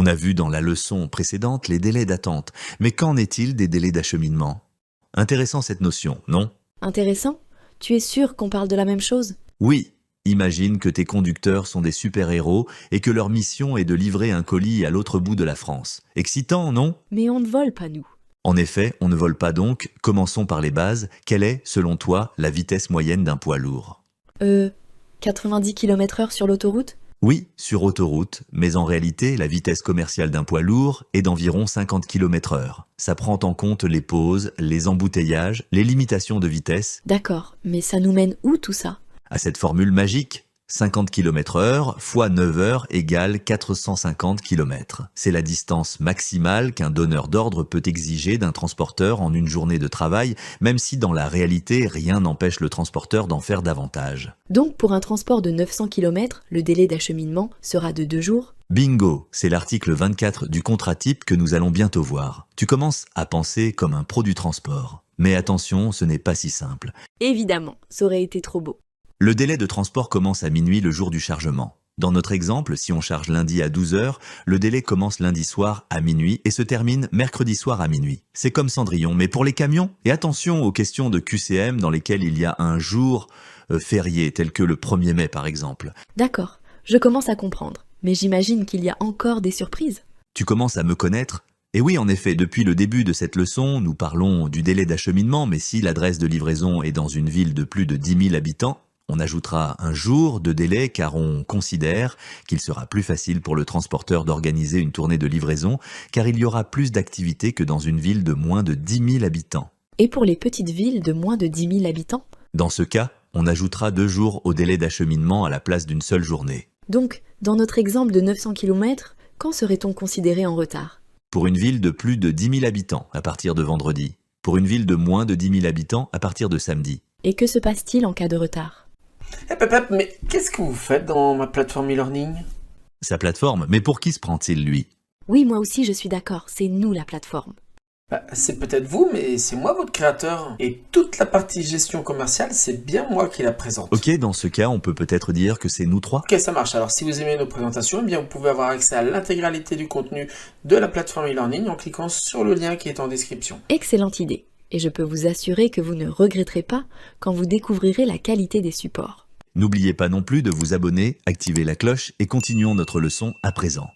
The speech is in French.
On a vu dans la leçon précédente les délais d'attente, mais qu'en est-il des délais d'acheminement? Intéressant cette notion, non? Intéressant? Tu es sûr qu'on parle de la même chose? Oui, imagine que tes conducteurs sont des super-héros et que leur mission est de livrer un colis à l'autre bout de la France. Excitant, non? Mais on ne vole pas, nous. En effet, on ne vole pas donc. Commençons par les bases. Quelle est, selon toi, la vitesse moyenne d'un poids lourd? 90 km/h sur l'autoroute? Oui, sur autoroute, mais en réalité, la vitesse commerciale d'un poids lourd est d'environ 50 km/h. Ça prend en compte les pauses, les embouteillages, les limitations de vitesse. D'accord, mais ça nous mène où tout ça? À cette formule magique, 50 km/h fois 9 heures égale 450 km. C'est la distance maximale qu'un donneur d'ordre peut exiger d'un transporteur en une journée de travail, même si dans la réalité, rien n'empêche le transporteur d'en faire davantage. Donc pour un transport de 900 km, le délai d'acheminement sera de 2 jours? Bingo, c'est l'article 24 du contrat type que nous allons bientôt voir. Tu commences à penser comme un pro du transport. Mais attention, ce n'est pas si simple. Évidemment, ça aurait été trop beau. Le délai de transport commence à minuit le jour du chargement. Dans notre exemple, si on charge lundi à 12 heures, le délai commence lundi soir à minuit et se termine mercredi soir à minuit. C'est comme Cendrillon, mais pour les camions. Et attention aux questions de QCM dans lesquelles il y a un jour férié, tel que le 1er mai par exemple. D'accord, je commence à comprendre. Mais j'imagine qu'il y a encore des surprises. Tu commences à me connaître? Et oui, en effet, depuis le début de cette leçon, nous parlons du délai d'acheminement, mais si l'adresse de livraison est dans une ville de plus de 10 000 habitants, on ajoutera un jour de délai car on considère qu'il sera plus facile pour le transporteur d'organiser une tournée de livraison car il y aura plus d'activité que dans une ville de moins de 10 000 habitants. Et pour les petites villes de moins de 10 000 habitants? Dans ce cas, on ajoutera 2 jours au délai d'acheminement à la place d'une seule journée. Donc, dans notre exemple de 900 km, quand serait-on considéré en retard? Pour une ville de plus de 10 000 habitants à partir de vendredi. Pour une ville de moins de 10 000 habitants à partir de samedi. Et que se passe-t-il en cas de retard? Mais qu'est-ce que vous faites dans ma plateforme e-learning? Sa plateforme, mais pour qui se prend-il lui? Oui, moi aussi je suis d'accord, c'est nous la plateforme. C'est peut-être vous, mais c'est moi votre créateur. Et toute la partie gestion commerciale, c'est bien moi qui la présente. Ok, dans ce cas, on peut peut-être dire que c'est nous trois. Ok, ça marche. Alors si vous aimez nos présentations, eh bien vous pouvez avoir accès à l'intégralité du contenu de la plateforme e-learning en cliquant sur le lien qui est en description. Excellente idée. Et je peux vous assurer que vous ne regretterez pas quand vous découvrirez la qualité des supports. N'oubliez pas non plus de vous abonner, activer la cloche et continuons notre leçon à présent.